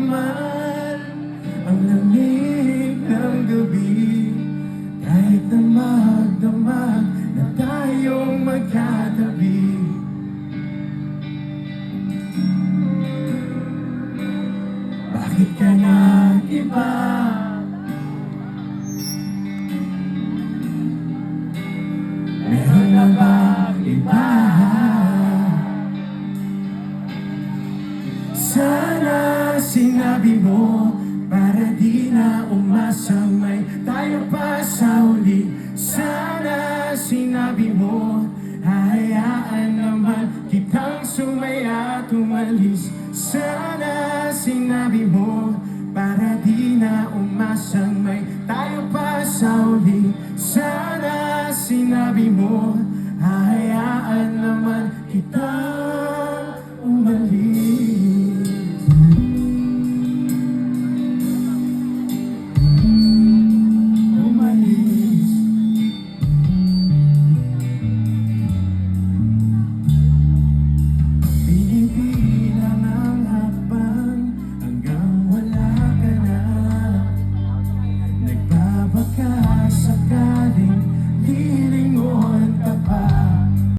naman ang lamig ng gabi. Kahit na magdamag na tayong magkatabi. Bakit ka nag-iba? Meron na bang iba? Sana sinabi mo para di na umasang may tayo pa sa uli. Sana sinabi mo hahayaan naman kitang sumaya at umalis. Sana sinabi mo para di na umasang may tayo pa sa uli. Sana sinabi mo hahayaan naman kita.